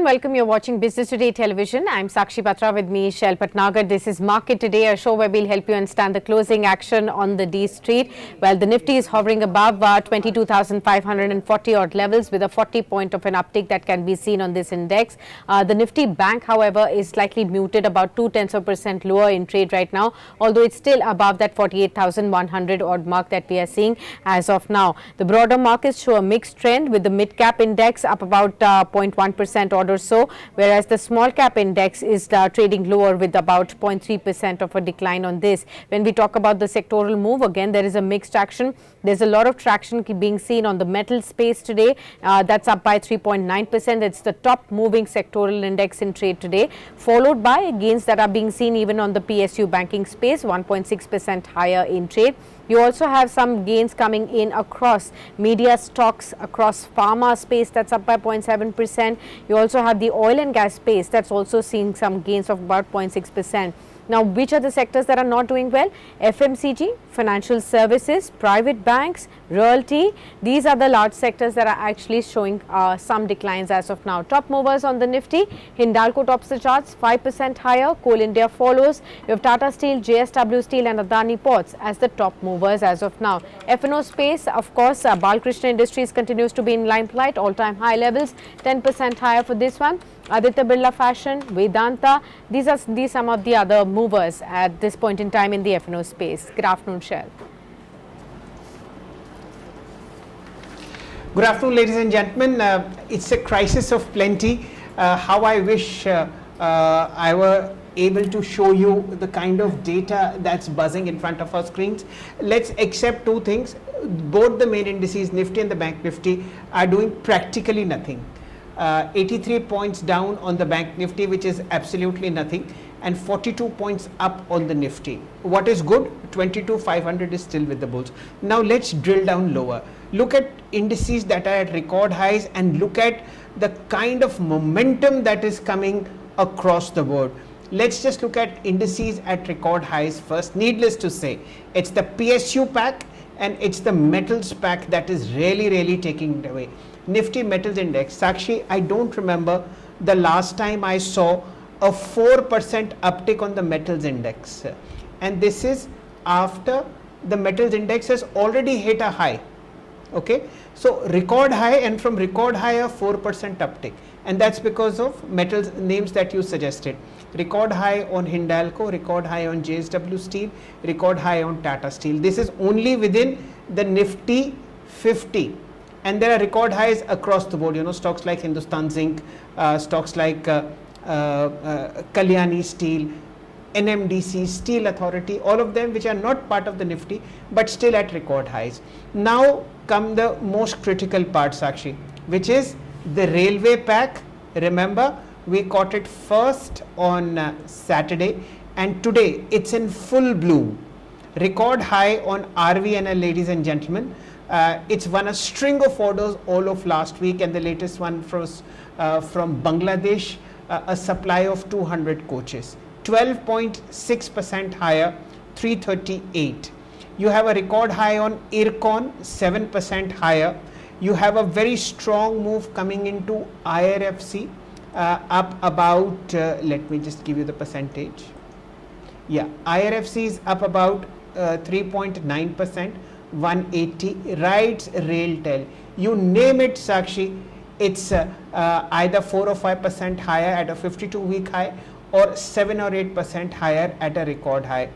welcome. You're watching Business Today Television. I'm Sakshi Patra, with me Shel Patnagar. This is Market Today, a show where we'll help you understand the closing action on the D Street. Well, the Nifty is hovering above 22,540 odd levels with a 40 point of an uptick that can be seen on this index. The Nifty Bank, however, is slightly muted, about 0.2% lower in trade right now, although it's still above that 48,100 odd mark that we are seeing as of now. The broader markets show a mixed trend, with the mid-cap index up about 0.1% odd or so, whereas the small cap index is trading lower with about 0.3% of a decline on this. When we talk about the sectoral move, again there is a mixed action. There's a lot of traction being seen on the metal space today. That's up by 3.9%. It's the top moving sectoral index in trade today, followed by gains that are being seen even on the PSU banking space, 1.6% higher in trade. You also have some gains coming in across media stocks, across pharma space, that's up by 0.7%. You also have the oil and gas space that's also seeing some gains of about 0.6%. Now, which are the sectors that are not doing well? FMCG, financial services, private banks, realty. These are the large sectors that are actually showing some declines as of now. Top movers on the Nifty: Hindalco tops the charts, 5% higher. Coal India follows. You have Tata Steel, JSW Steel and Adani Ports as the top movers as of now. F&O space, of course, Bal Krishna Industries continues to be in limelight, all-time high levels, 10% higher for this one. Aditya Birla Fashion, Vedanta, these are some of the other movers at this point in time in the F&O space. Good afternoon, Shel. Good afternoon, ladies and gentlemen. It's a crisis of plenty. How I wish I were able to show you the kind of data that's buzzing in front of our screens. Let's accept two things. Both the main indices, Nifty and the Bank Nifty, are doing practically nothing. 83 points down on the Bank Nifty, which is absolutely nothing, and 42 points up on the Nifty. What is good? 22,500 is still with the bulls. Now let's drill down lower. Look at indices that are at record highs and look at the kind of momentum that is coming across the board. Let's just look at indices at record highs first. Needless to say, it's the PSU pack and it's the metals pack that is really taking it away. Nifty Metals Index, Sakshi, I don't remember the last time I saw a 4% uptick on the metals index, and this is after the metals index has already hit a high. Okay, so record high, and from record high a 4% uptick, and that's because of metals names that you suggested. Record high on Hindalco, record high on JSW Steel, record high on Tata Steel. This is only within the Nifty 50. And there are record highs across the board, you know, stocks like Hindustan Zinc, stocks like Kalyani Steel, NMDC, Steel Authority, all of them which are not part of the Nifty but still at record highs. Now come the most critical part, Sakshi, which is the railway pack. Remember, we caught it first on Saturday, and today it's in full bloom. Record high on RVNL, ladies and gentlemen. It's won a string of orders all of last week, and the latest one was from Bangladesh, a supply of 200 coaches, 12.6% higher, 338. You have a record high on IRCON, 7% higher. You have a very strong move coming into IRFC, up about, let me just give you the percentage. Yeah, IRFC is up about 3.9%. 180, Rides, Railtel, you name it, Sakshi, it's either 4 or 5% higher at a 52-week high, or 7 or 8% higher at a record high.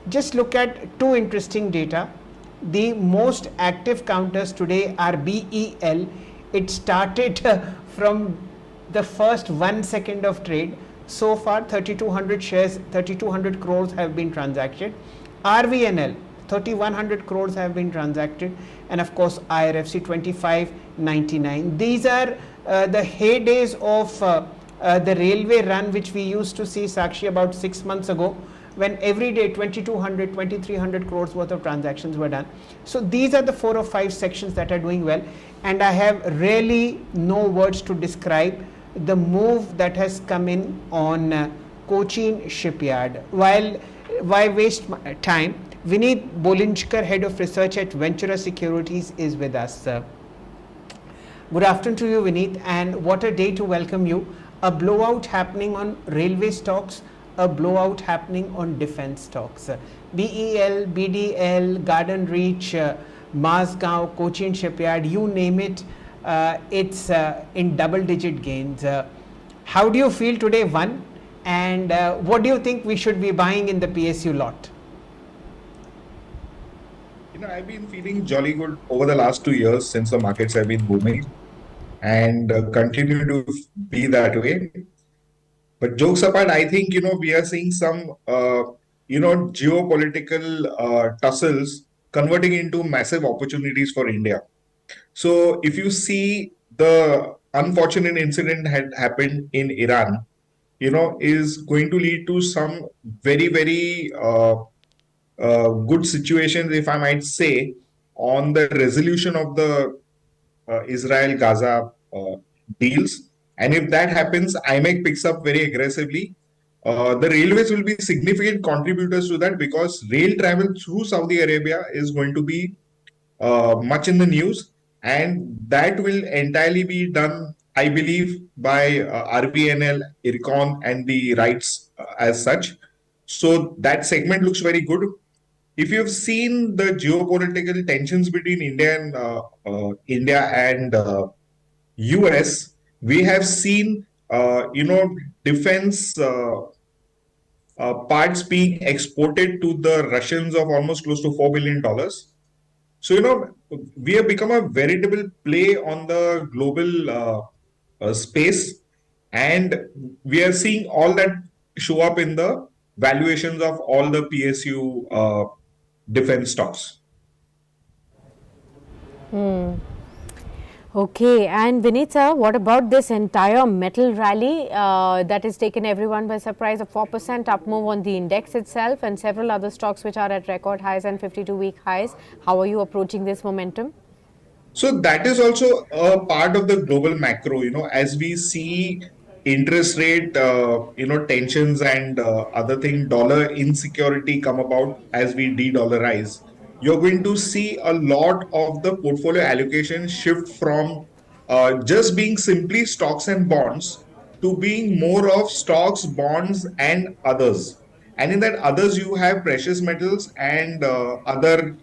Just look at two interesting data. The most active counters today are BEL. It started from the first 1 second of trade. So far 3,200 shares, 3,200 crores have been transacted. RVNL, 3,100 crores have been transacted, and of course IRFC 2599. These are the heydays of the railway run which we used to see, Sakshi, about 6 months ago, when every day 2,200, 2,300 crores worth of transactions were done. So these are the 4 or 5 sections that are doing well, and I have really no words to describe the move that has come in on Cochin shipyard. Why waste time? Vineet Bolinchkar, Head of Research at Ventura Securities, is with us. Good afternoon to you, Vineet, and what a day to welcome you. a blowout happening on railway stocks, a blowout happening on defense stocks. BEL, BDL, Garden Reach, Mazgaon, Cochin Shipyard, you name it, it's in double-digit gains. How do you feel today, one? And what do you think we should be buying in the PSU lot? I've been feeling jolly good over the last 2 years since the markets have been booming and continue to be that way. But jokes apart, I think, we are seeing some, geopolitical tussles converting into massive opportunities for India. So if you see the unfortunate incident had happened in Iran, is going to lead to some very, very good situations, if I might say, on the resolution of the Israel-Gaza deals. And if that happens, IMEC picks up very aggressively. The railways will be significant contributors to that because rail travel through Saudi Arabia is going to be much in the news. And that will entirely be done, I believe, by RVNL, IRCON, and the rights as such. So that segment looks very good. If you've seen the geopolitical tensions between India and US, we have seen defense parts being exported to the Russians of almost close to $4 billion. So we have become a veritable play on the global space, and we are seeing all that show up in the valuations of all the PSU defense stocks. Okay, and Vinita, what about this entire metal rally that has taken everyone by surprise? A 4% up move on the index itself and several other stocks which are at record highs and 52-week highs. How are you approaching this momentum? So that is also a part of the global macro, as we see interest rate, tensions and other thing, dollar insecurity come about as we de-dollarize. You're going to see a lot of the portfolio allocation shift from just being simply stocks and bonds to being more of stocks, bonds, and others. And in that others, you have precious metals and other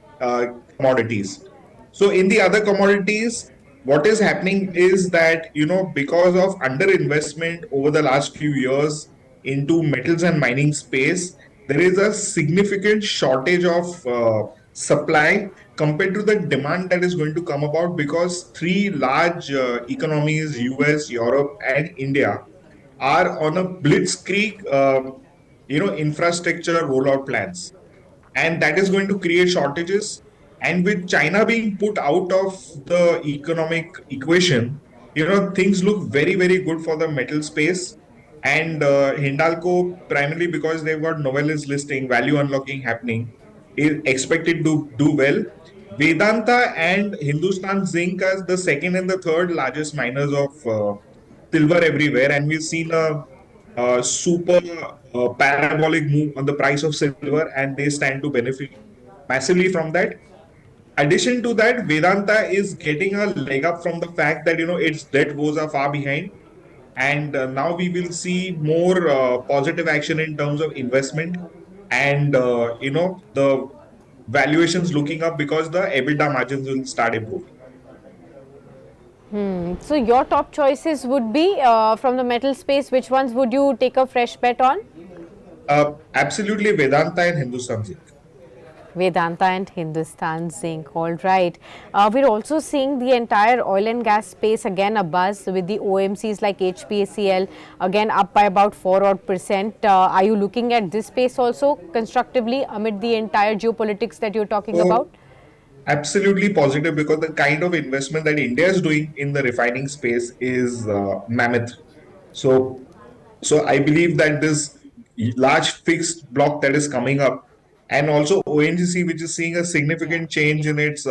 commodities. So in the other commodities, what is happening is that, because of underinvestment over the last few years into metals and mining space, there is a significant shortage of supply compared to the demand that is going to come about because three large economies, US, Europe, and India, are on a blitzkrieg, infrastructure rollout plans. And that is going to create shortages. And with China being put out of the economic equation, things look very, very good for the metal space. And Hindalco, primarily because they've got Novelis listing, value unlocking happening, is expected to do well. Vedanta and Hindustan Zinc as the second and the third largest miners of silver everywhere. And we've seen a super parabolic move on the price of silver, and they stand to benefit massively from that. Addition to that, Vedanta is getting a leg up from the fact that its debt woes are far behind, and now we will see more positive action in terms of investment, and the valuations looking up because the EBITDA margins will start improving. So your top choices would be from the metal space. Which ones would you take a fresh bet on? Absolutely, Vedanta and Hindustan Zinc. Vedanta and Hindustan Zinc. All right. We're also seeing the entire oil and gas space again a buzz with the OMCs like HPCL again up by about 4% odd. Are you looking at this space also constructively amid the entire geopolitics that you're talking about? Absolutely positive, because the kind of investment that India is doing in the refining space is mammoth. So I believe that this large fixed block that is coming up, and also ONGC, which is seeing a significant change in its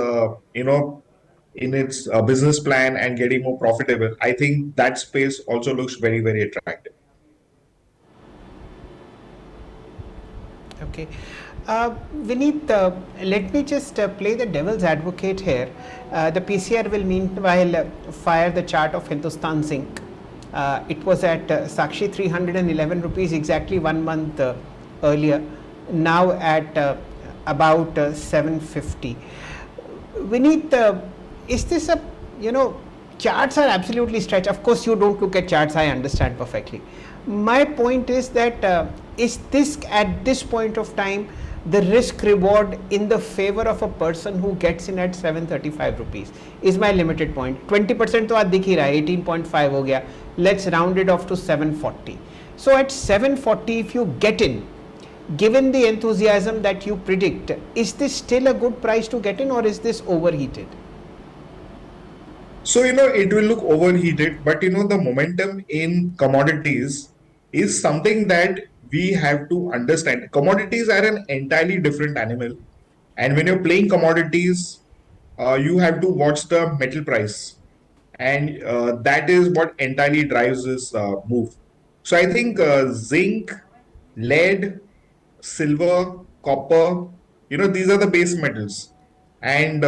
business plan and getting more profitable, I think that space also looks very, very attractive. Okay. Vineet, let me just play the devil's advocate here. The PCR will meanwhile fire the chart of Hindustan Zinc. It was at Sakshi 311 rupees exactly 1 month earlier, now at about 750. Vineet, is this a, charts are absolutely stretched. Of course, you don't look at charts, I understand perfectly. My point is that is this at this point of time the risk reward in the favor of a person who gets in at 735 rupees is my limited point. 20% तो आज दिख ही रहा है, 18.5 हो गया. Let's round it off to 740. So at 740, if you get in, given the enthusiasm that you predict, is this still a good price to get in, or is this overheated? So, it will look overheated, but the momentum in commodities is something that we have to understand. Commodities are an entirely different animal. And when you're playing commodities, you have to watch the metal price. And that is what entirely drives this move. So I think zinc, lead, silver, copper, these are the base metals. And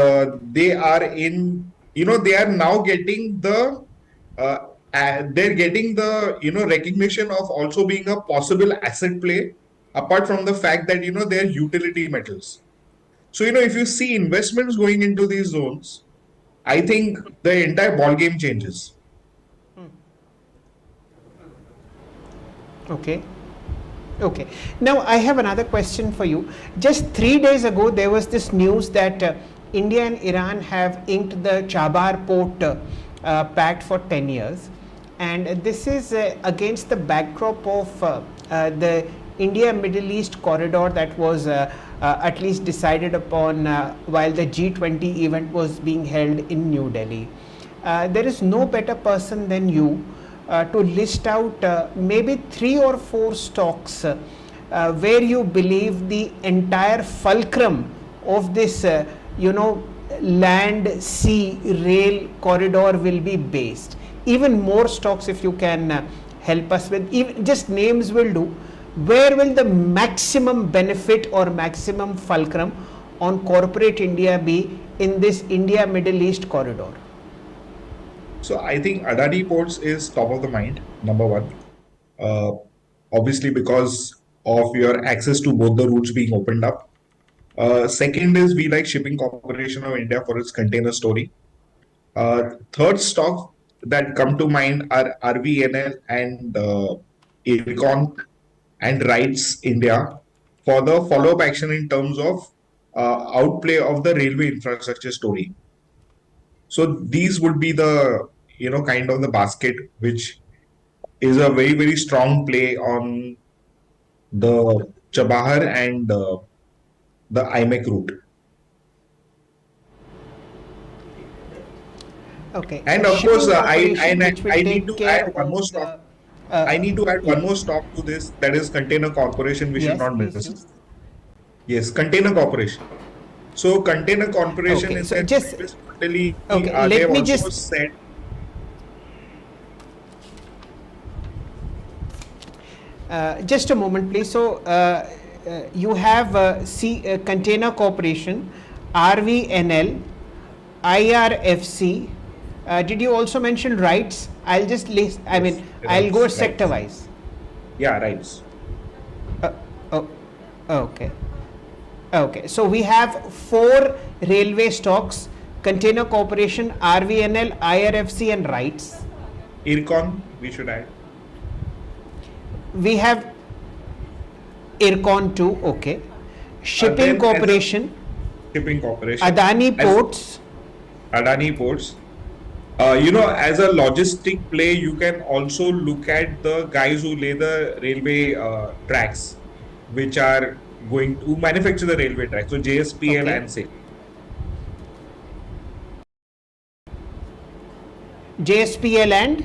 they are in, they are now getting they're getting the, recognition of also being a possible asset play, apart from the fact that, they're utility metals. So, if you see investments going into these zones, I think the entire ball game changes. Okay. Okay. Now I have another question for you. Just 3 days ago, there was this news that India and Iran have inked the Chabahar port pact for 10 years. And this is against the backdrop of the India-Middle East corridor that was at least decided upon while the G20 event was being held in New Delhi. There is no better person than you to list out maybe 3 or 4 stocks where you believe the entire fulcrum of this, land, sea, rail corridor will be based. Even more stocks, if you can help us with, even just names will do. Where will the maximum benefit or maximum fulcrum on corporate India be in this India Middle East corridor? So I think Adani Ports is top of the mind, number one. Obviously, because of your access to both the routes being opened up. Second is we like Shipping Corporation of India for its container story. Third stock that come to mind are RVNL and Ircon and Rights India for the follow-up action in terms of outplay of the railway infrastructure story. So these would be the, kind of the basket, which is a very, very strong play on the Chabahar and the IMEC route. Okay. And of course, I need to care add one more of stock. I need to add one more stock to this, that is Container Corporation, we should Yes, not please miss. do. Yes, Container Corporation. So Container Corporation Okay, is so that just- quarterly, okay, they let have me also just- said. Just a moment, please. So you have Container Corporation, RVNL, IRFC. Did you also mention rights? I'll just list. Yes, I'll go rights. sector wise. Yeah, rights. Oh, okay. Okay. So we have 4 railway stocks: Container Corporation, RVNL, IRFC, and rights. Ircon, we should add. We have Ircon too. Okay. Shipping then as a- Corporation, Shipping Corporation. Adani As- Ports. Adani Ports. As a logistic play, you can also look at the guys who lay the railway tracks, which are going to manufacture the railway tracks. So JSPL Okay. and SAIL. JSPL and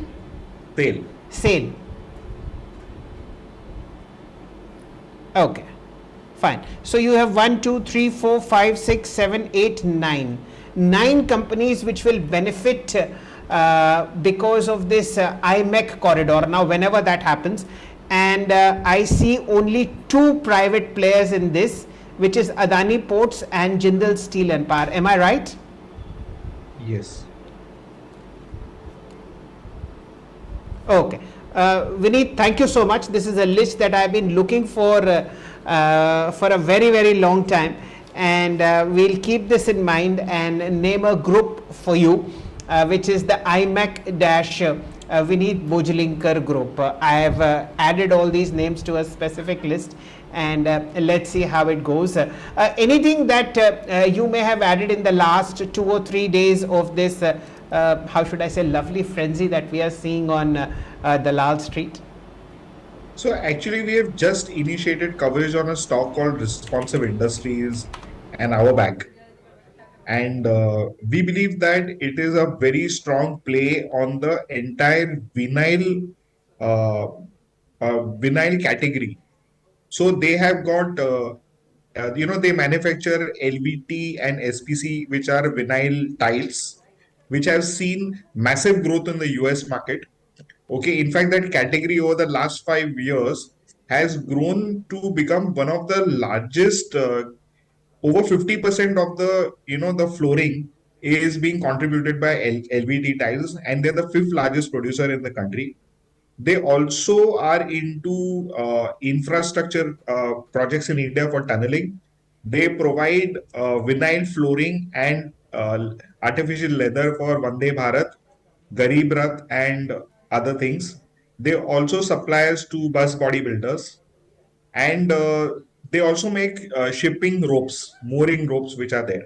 SAIL. SAIL. Okay, fine. So you have 1, 2, 3, 4, 5, 6, 7, 8, 9. 9 companies which will benefit because of this IMEC corridor. Now, whenever that happens, and I see only 2 private players in this, which is Adani Ports and Jindal Steel and Power. Am I right? Yes. Okay. Vineet, thank you so much. This is a list that I've been looking for a very, very long time. And we'll keep this in mind and name a group for you, which is the IMEC dash Vineet Bojlinkar group. I have added all these names to a specific list, and let's see how it goes. Anything that you may have added in the last 2 or 3 days of this, how should I say, lovely frenzy that we are seeing on the Lal Street? So actually, we have just initiated coverage on a stock called Responsive Industries and our bank. And we believe that it is a very strong play on the entire uh, vinyl category. So they have got, they manufacture LVT and SPC, which are vinyl tiles, which have seen massive growth in the US market. Okay, in fact, that category over the last 5 years has grown to become one of the largest. Over 50% of the the flooring is being contributed by LVT tiles, and they're the fifth largest producer in the country. They also are into infrastructure projects in India for tunneling. They provide vinyl flooring and artificial leather for Vande Bharat, Garib Rath, and other things. They also suppliers to bus body builders, and they also make shipping ropes, mooring ropes, which are there.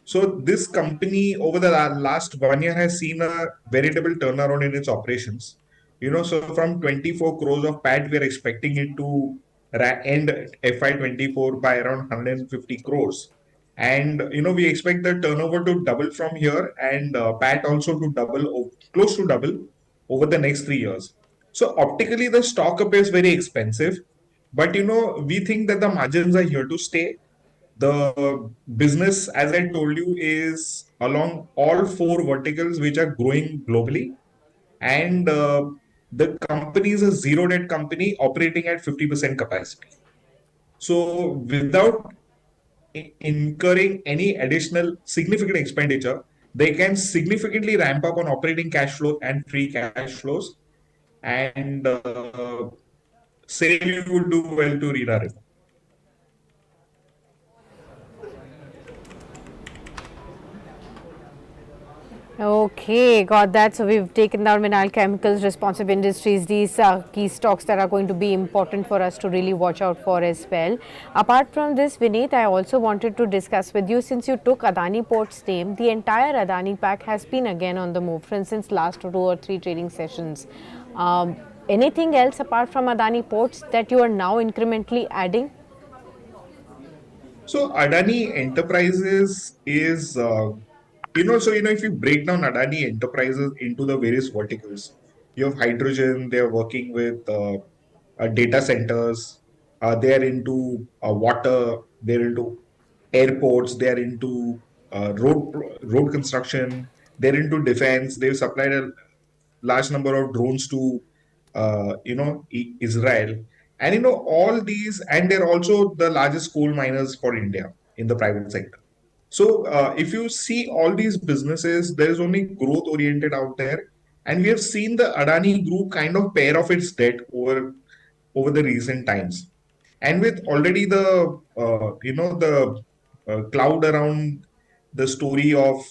So this company over the last 1 year has seen a veritable turnaround in its operations. So from 24 crores of PAT, we're expecting it to end FY24 by around 150 crores. And, we expect the turnover to double from here, and PAT also to double, close to double over the next 3 years. So optically, the stock appears very expensive, but, we think that the margins are here to stay. The business, as I told you, is along all four verticals which are growing globally. And the company is a zero debt company operating at 50% capacity. So without incurring any additional significant expenditure, they can significantly ramp up on operating cash flow and free cash flows. And sale would do well to read our report. Okay, got that. So we've taken down Vinyl Chemicals, Responsive Industries. These are key stocks that are going to be important for us to really watch out for as well. Apart from this, Vineet, I also wanted to discuss with you, since you took Adani Port's name, the entire Adani pack has been again on the move, for instance, last 2 or 3 trading sessions. Anything else apart from Adani Ports that you are now incrementally adding? So Adani Enterprises is, if you break down Adani Enterprises into the various verticals, you have hydrogen, they're working with data centers, they're into water, they're into airports, they're into road construction, they're into defense, they've supplied a large number of drones to Israel. And all these, and they're also the largest coal miners for India in the private sector. So if you see all these businesses, there is only growth oriented out there, and we have seen the Adani Group kind of pay off its debt over the recent times. And with already the cloud around the story of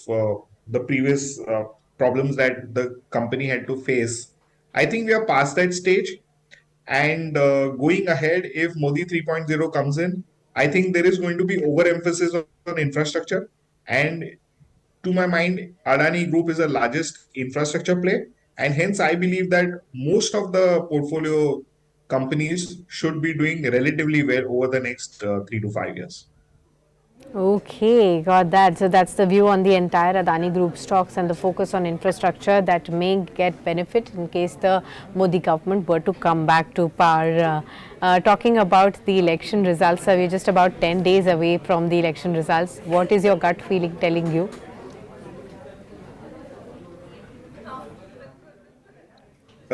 the previous problems that the company had to face, I think we are past that stage. And going ahead, if Modi 3.0 comes in, I think there is going to be overemphasis on infrastructure. And to my mind, Adani Group is the largest infrastructure play. And hence, I believe that most of the portfolio companies should be doing relatively well over the next 3 to 5 years. Okay, got that. So that's the view on the entire Adani Group stocks and the focus on infrastructure that may get benefit in case the Modi government were to come back to power. Talking about the election results, we're just about 10 days away from the election results. What is your gut feeling telling you?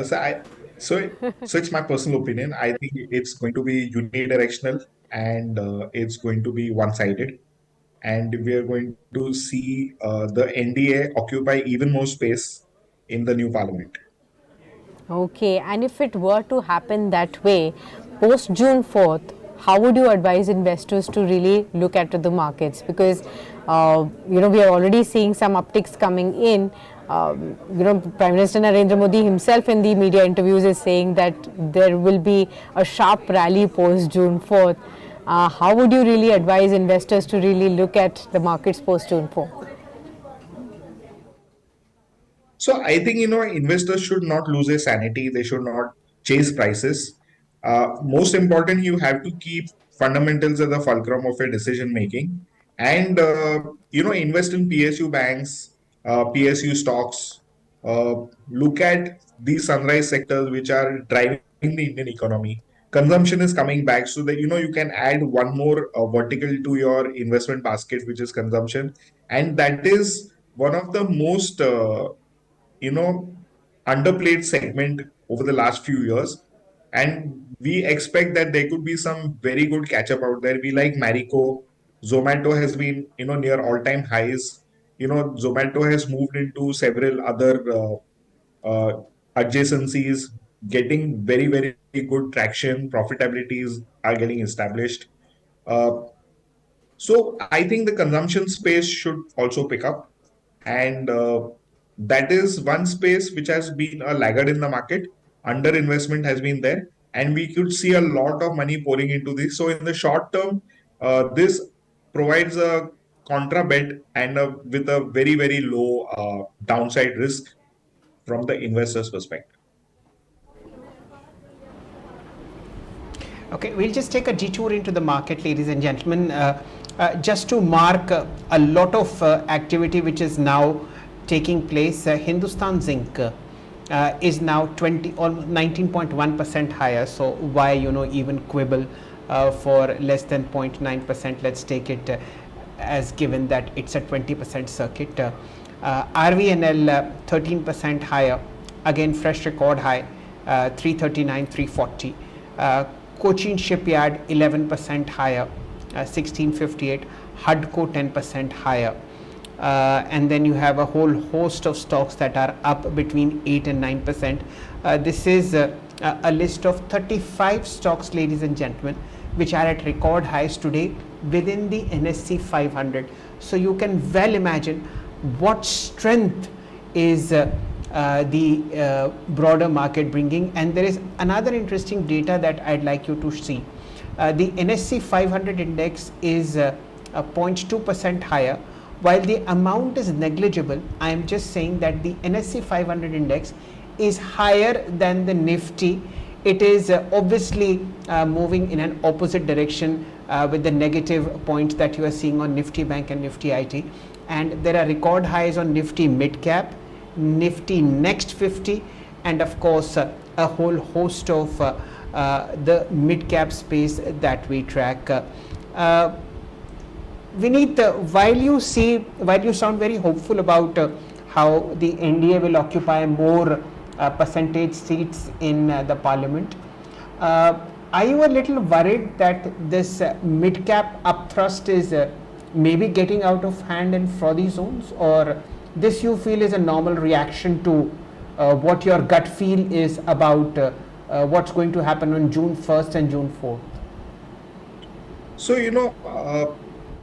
So, so it's my personal opinion. I think it's going to be unidirectional, and it's going to be one-sided. And we are going to see the NDA occupy even more space in the new parliament. Okay, and if it were to happen that way, post June 4th, how would you advise investors to really look at the markets? Because, we are already seeing some upticks coming in. Prime Minister Narendra Modi himself in the media interviews is saying that there will be a sharp rally post June 4th. How would you really advise investors to really look at the markets post June 4th? So I think, investors should not lose their sanity. They should not chase prices. Most important, you have to keep fundamentals at the fulcrum of your decision making, and invest in PSU banks, PSU stocks. Look at these sunrise sectors which are driving the Indian economy. Consumption is coming back, so that you can add one more vertical to your investment basket, which is consumption, and that is one of the most you know underplayed segment over the last few years, and we expect that there could be some very good catch up out there. We like Marico. Zomato has been near all time highs. Zomato has moved into several other adjacencies, getting very very good traction. Profitabilities are getting established. So I think the consumption space should also pick up, and that is one space which has been a laggard in the market. Underinvestment has been there, and we could see a lot of money pouring into this. So in the short term, this provides a contra bet and with a very very low downside risk from the investor's perspective. Okay, we'll just take a detour into the market, ladies and gentlemen, just to mark a lot of activity which is now taking place. Hindustan Zinc is now almost 19.1% higher. So why even quibble for less than 0.9%? Let's take it as given that it's a 20% circuit. RVNL 13% higher, again fresh record high, 339, 340. Cochin Shipyard 11% higher, 1658. Hudco 10% higher. And then you have a whole host of stocks that are up between 8 and 9%. This is a list of 35 stocks, ladies and gentlemen, which are at record highs today within the NSE 500. So you can well imagine what strength is the broader market bringing. And there is another interesting data that I'd like you to see. The NSE 500 index is 0.2% higher. While the amount is negligible, I am just saying that the NSE 500 index is higher than the Nifty. It is obviously moving in an opposite direction with the negative points that you are seeing on Nifty Bank and Nifty IT. And there are record highs on Nifty Mid Cap, Nifty Next 50, and of course a whole host of the mid cap space that we track. Vineet, while you sound very hopeful about how the NDA will occupy more percentage seats in the parliament, are you a little worried that this mid cap upthrust is maybe getting out of hand in frothy zones, or this you feel is a normal reaction to what your gut feel is about what's going to happen on June 1st and June 4th? So,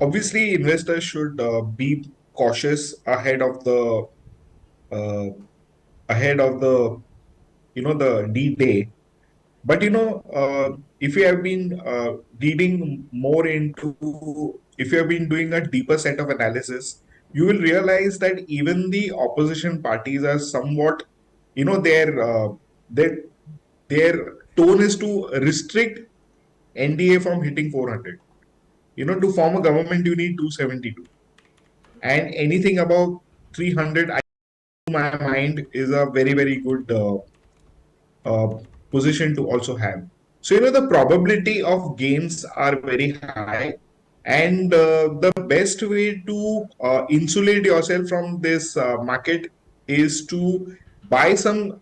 obviously, investors should be cautious uh, ahead of the D-Day. But if you have been if you have been doing a deeper set of analysis, you will realize that even the opposition parties are somewhat, their their tone is to restrict NDA from hitting 400. To form a government, you need 272, and anything above 300, to my mind, is a very very good uh, position to also have. So, the probability of gains are very high, and the best way to insulate yourself from this market is to buy some,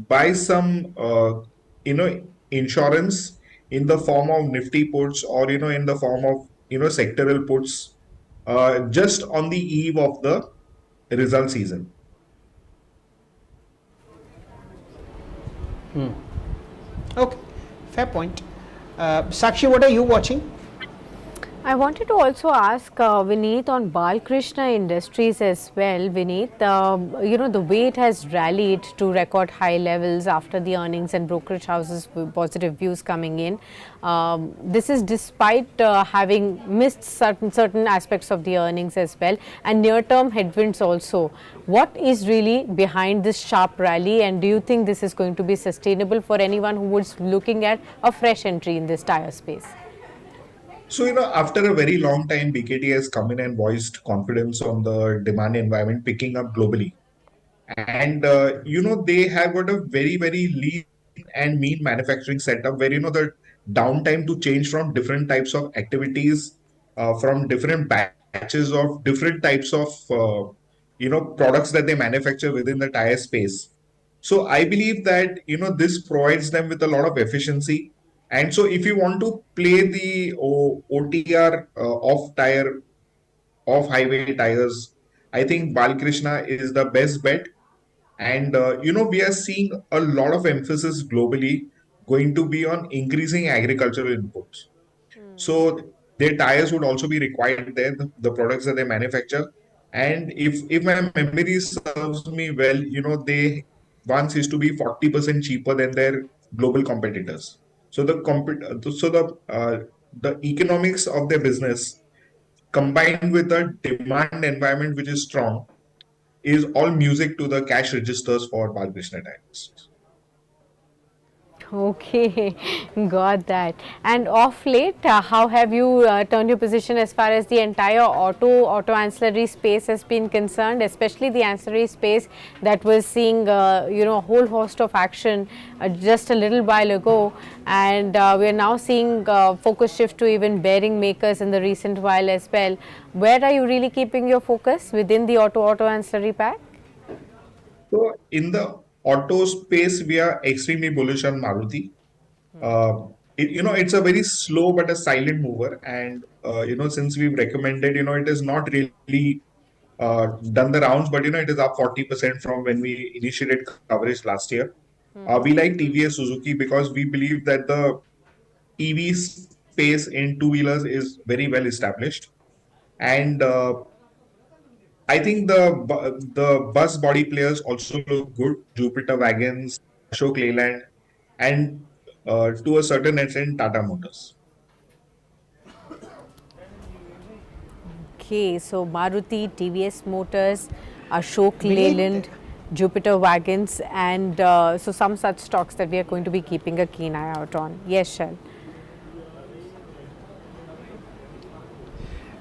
buy some, insurance in the form of Nifty puts, or in the form of sectoral puts, just on the eve of the result season. Okay, fair point. Sakshi, what are you watching? I wanted to also ask Vineet on Bal Krishna Industries as well. Vineet, the way it has rallied to record high levels after the earnings and brokerage houses with positive views coming in. This is despite having missed certain aspects of the earnings as well, and near-term headwinds also. What is really behind this sharp rally, and do you think this is going to be sustainable for anyone who was looking at a fresh entry in this tire space? So, after a very long time, BKT has come in and voiced confidence on the demand environment picking up globally. And, they have got a very, very lean and mean manufacturing setup where, the downtime to change from different types of activities, from different batches of different types of, products that they manufacture within the tire space. So I believe that, this provides them with a lot of efficiency. And so if you want to play the OTR off highway tires, I think Balkrishna is the best bet. And, we are seeing a lot of emphasis globally going to be on increasing agricultural inputs. So their tires would also be required there, the products that they manufacture. And if my memory serves me well, they once used to be 40% cheaper than their global competitors. So the economics of their business combined with a demand environment which is strong is all music to the cash registers for Balkrishna Tires. Okay, got that. And off late, how have you turned your position as far as the entire auto ancillary space has been concerned, especially the ancillary space that was seeing, a whole host of action just a little while ago, and we are now seeing focus shift to even bearing makers in the recent while as well. Where are you really keeping your focus within the auto ancillary pack? So in the auto space, we are extremely bullish on Maruti. It's a very slow but a silent mover, and since we've recommended, it is not really done the rounds, but it is up 40% from when we initiated coverage last year. We like TVS Suzuki because we believe that the EV space in two-wheelers is very well established, and I think the bus body players also look good. Jupiter Wagons, Ashok Leyland, and to a certain extent, Tata Motors. Okay, so Maruti, TVS Motors, Ashok Vineet, Leyland, Jupiter Wagons, and so some such stocks that we are going to be keeping a keen eye out on. Yes, Shell.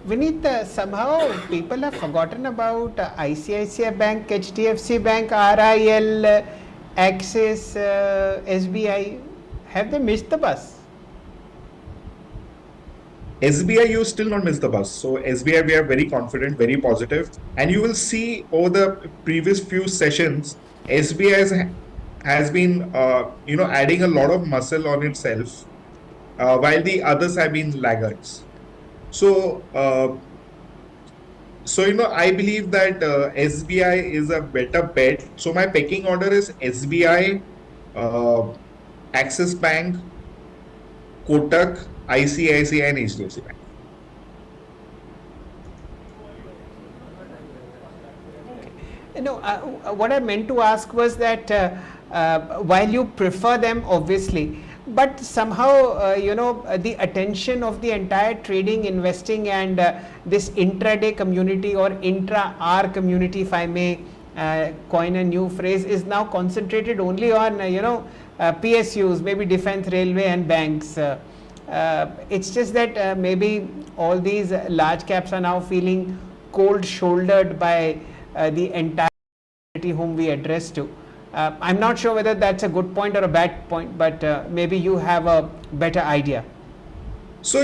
Vineet, somehow people have forgotten about ICICI Bank, HDFC Bank, RIL, Axis, SBI. Have they missed the bus? SBI, you still not miss the bus. So SBI, we are very confident, very positive, and you will see over the previous few sessions, SBI has been, adding a lot of muscle on itself, while the others have been laggards. So, I believe that SBI is a better bet. So my pecking order is SBI, Axis Bank, Kotak, ICICI, and HDFC Bank. What I meant to ask was that while you prefer them, obviously, but somehow, the attention of the entire trading, investing, and this intraday community or intra-hour community, if I may coin a new phrase, is now concentrated only on, PSUs, maybe defense, railway, and banks. It's just that maybe all these large caps are now feeling cold shouldered by the entire community whom we address to. I'm not sure whether that's a good point or a bad point, but maybe you have a better idea. So,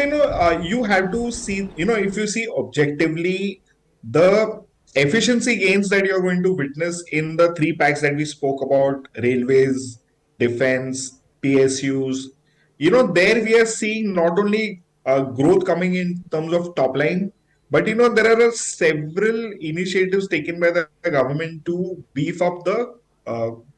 you have to see, if you see objectively, the efficiency gains that you're going to witness in the three packs that we spoke about, railways, defense, PSUs, there we are seeing not only growth coming in terms of top line, but, there are several initiatives taken by the government to beef up the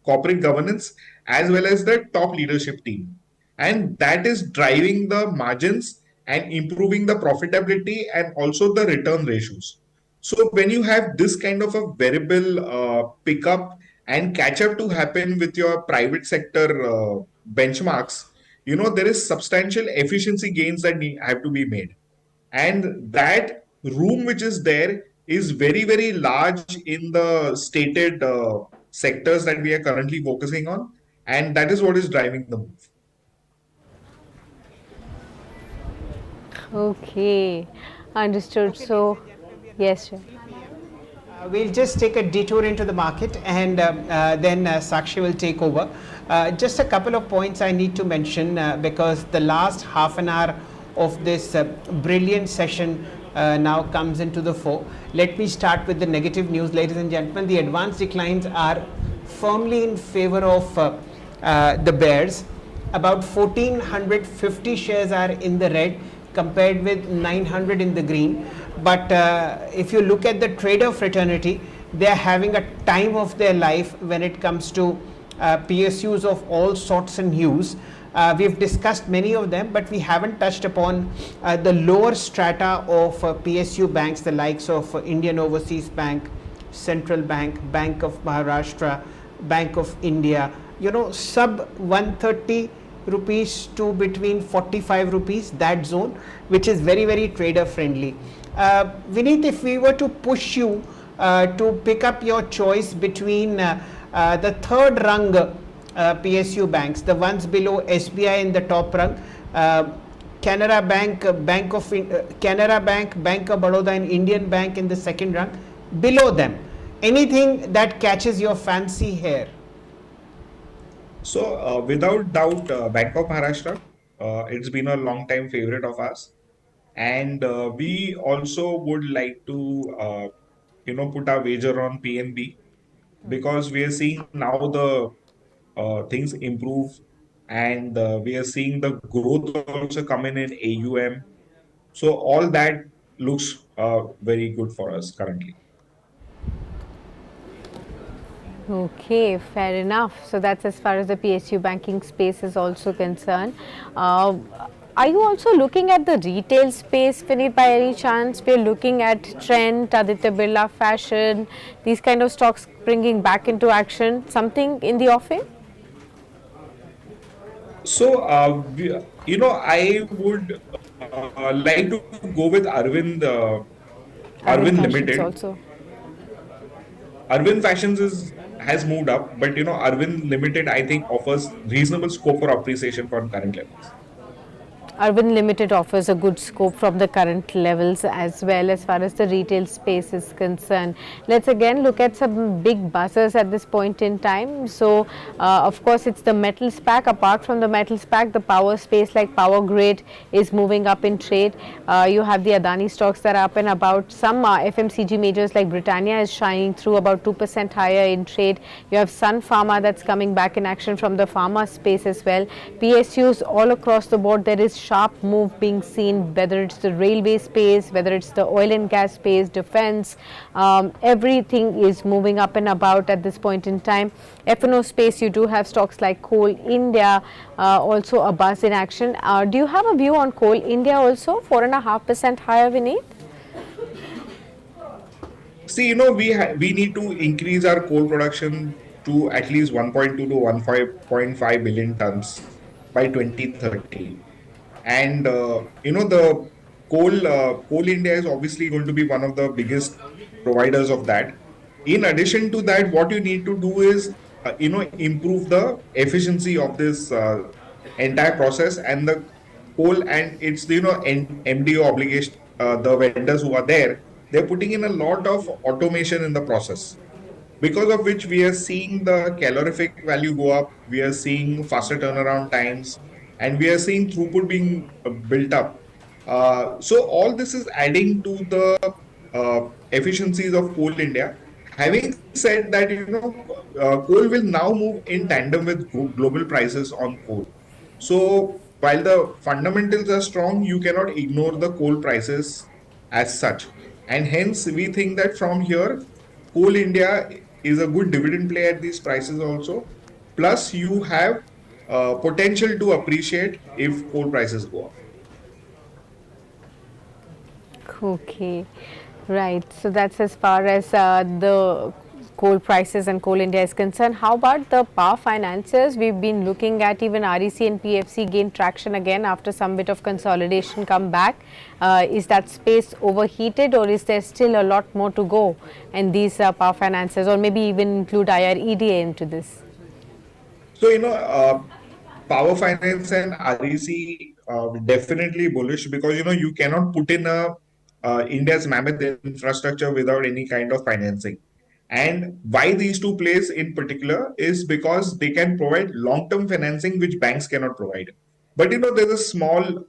corporate governance, as well as the top leadership team. And that is driving the margins and improving the profitability and also the return ratios. So when you have this kind of a variable pickup and catch up to happen with your private sector benchmarks, there is substantial efficiency gains that have to be made. And that room which is there is very, very large in the stated sectors that we are currently focusing on. And that is what is driving the move. Okay, understood. Okay, ladies So, and gentlemen, we are now yes, at sure. 3 p.m. We'll just take a detour into the market, and then Sakshi will take over. Just a couple of points I need to mention because the last half an hour of this brilliant session now comes into the fore. Let me start with the negative news, ladies and gentlemen. The advanced declines are firmly in favor of the bears. About 1450 shares are in the red compared with 900 in the green. But if you look at the trader fraternity, they are having a time of their life when it comes to PSUs of all sorts and hues. We've discussed many of them, but we haven't touched upon the lower strata of PSU banks, the likes of Indian Overseas Bank, Central Bank, Bank of Maharashtra, Bank of India, sub 130 rupees to between 45 rupees, that zone, which is very, very trader friendly. Vineet, if we were to push you to pick up your choice between the third rung PSU banks, the ones below SBI in the top rung, Canara Bank, Canara Bank, Bank of Baroda, and Indian Bank in the second rung, below them, anything that catches your fancy here? So, without doubt, Bank of Maharashtra, it's been a long time favorite of ours. And we also would like to, put our wager on PNB because we are seeing now the things improve, and we are seeing the growth also coming in AUM. So all that looks very good for us currently. Okay, fair enough. So that's as far as the PSU banking space is also concerned. Uh, are you also looking at the retail space, Vineet, by any chance? We're looking at Trent, Aditya Birla Fashion, these kind of stocks bringing back into action. Something in the offing? So, I would like to go with Arvind Arvind Fashions Limited. also. Arvind Fashions has moved up, but Arvind Limited I think offers reasonable scope for appreciation from current levels. Urban Limited offers a good scope from the current levels as well as far as the retail space is concerned. Let's again look at some big buzzers at this point in time. So, of course, it's the metals pack. Apart from the metals pack, the power space like Power Grid is moving up in trade. You have the Adani stocks that are up and about. Some FMCG majors like Britannia is shining through about 2% higher in trade. You have Sun Pharma that's coming back in action from the pharma space as well. PSUs all across the board, there is sharp move being seen, whether it's the railway space, whether it's the oil and gas space, defense, everything is moving up and about at this point in time. F&O space, you do have stocks like Coal India, also a buzz in action. Do you have a view on Coal India also? 4.5% higher, Vineet? See, we need to increase our coal production to at least 1.2 to 1.5 billion tons by 2030. And the Coal India is obviously going to be one of the biggest providers of that. In addition to that, what you need to do is improve the efficiency of this entire process, and the coal and its MDO obligation, the vendors who are there, they're putting in a lot of automation in the process, because of which we are seeing the calorific value go up, we are seeing faster turnaround times, and we are seeing throughput being built up. So all this is adding to the efficiencies of Coal India. Having said that, coal will now move in tandem with global prices on coal. So while the fundamentals are strong, you cannot ignore the coal prices as such. And hence, we think that from here, Coal India is a good dividend play at these prices also. Plus, you have potential to appreciate if coal prices go up. Okay, right. So that's as far as the coal prices and Coal India is concerned. How about the power finances? We've been looking at even REC and PFC gain traction again after some bit of consolidation come back. Is that space overheated, or is there still a lot more to go in these power finances, or maybe even include IREDA into this? So, power finance and REC definitely bullish because, you cannot put in a India's mammoth infrastructure without any kind of financing. And why these two plays in particular is because they can provide long-term financing which banks cannot provide. But there's a small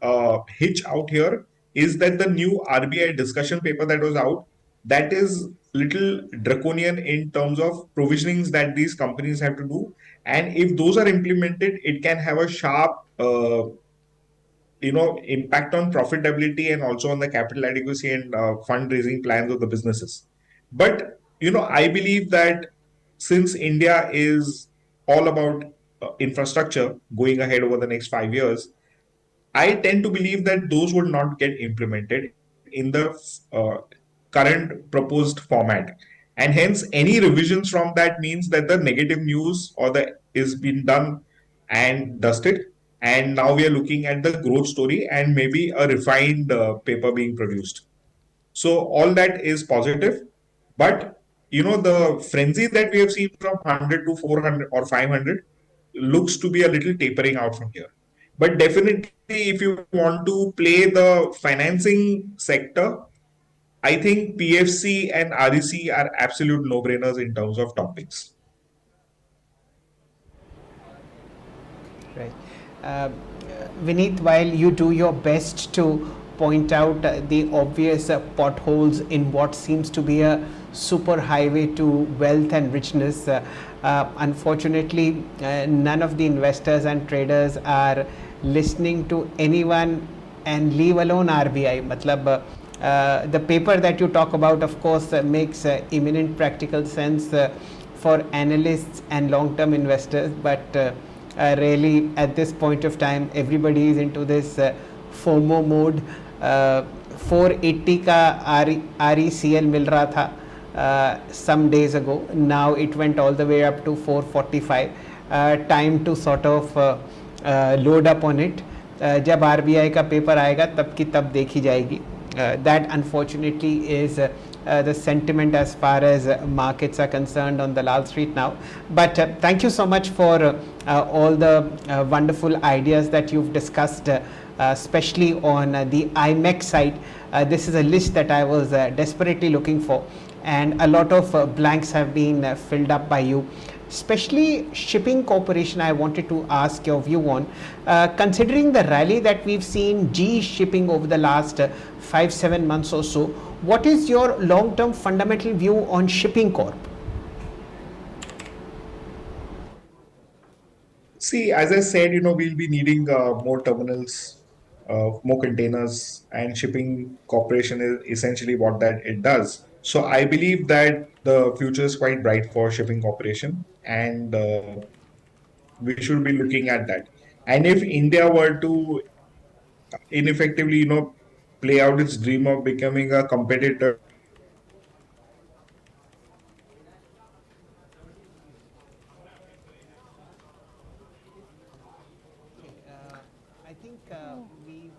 hitch out here is that the new RBI discussion paper that was out, that is little draconian in terms of provisionings that these companies have to do. And if those are implemented, it can have a sharp impact on profitability and also on the capital adequacy and fundraising plans of the businesses. But I believe that since India is all about infrastructure going ahead over the next 5 years, I tend to believe that those would not get implemented in the uh, current proposed format, and hence any revisions from that means that the negative news or the is been done and dusted, and now we are looking at the growth story and maybe a refined paper being produced. So all that is positive, but the frenzy that we have seen from 100 to 400 or 500 looks to be a little tapering out from here. But definitely, if you want to play the financing sector, I think PFC and REC are absolute no-brainers in terms of topics. Right. Uh, Vineet, while you do your best to point out the obvious potholes in what seems to be a super highway to wealth and richness, unfortunately, none of the investors and traders are listening to anyone, and leave alone RBI. Matlab, the paper that you talk about, of course, makes imminent practical sense for analysts and long-term investors, but really at this point of time everybody is into this FOMO mode. 480 का RECL मिल रहा था some days ago. Now it went all the way up to 445. Time to sort of load up on it. जब RBI का paper आएगा तब की तब देखी जाएगी. That unfortunately is the sentiment as far as markets are concerned on the Lal Street now. But thank you so much for all the wonderful ideas that you've discussed, especially on the IMEC side. This is a list that I was desperately looking for, and a lot of blanks have been filled up by you. Especially shipping corporation, I wanted to ask your view on, considering the rally that we've seen GE shipping over the last 5-7 months or so. What is your long-term fundamental view on shipping corp? See, as I said, we'll be needing more terminals, more containers, and shipping corporation is essentially what that it does. So I believe that the future is quite bright for shipping corporation, and we should be looking at that. And if India were to ineffectively, play out its dream of becoming a competitor I think we've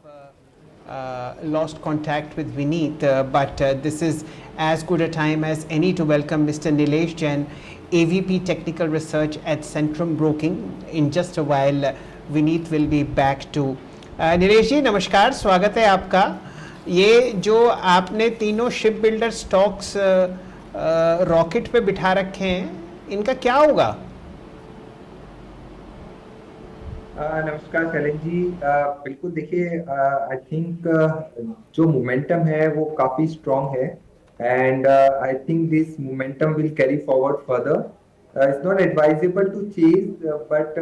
lost contact with Vineet, but this is as good a time as any to welcome Mr. Nilesh Jain, AVP Technical Research at Centrum Broking. In just a while, Vineet will be back to. Nilesh जी नमस्कार, स्वागत है आपका. ये जो आपने तीनों ship builder stocks rocket पे बिठा रखे हैं, इनका क्या होगा? नमस्कार शैलेश जी. बिल्कुल देखिए, आई थिंक जो मोमेंटम है वो काफी स्ट्रॉन्ग है, and I think this momentum will carry forward further. It's not advisable to chase, but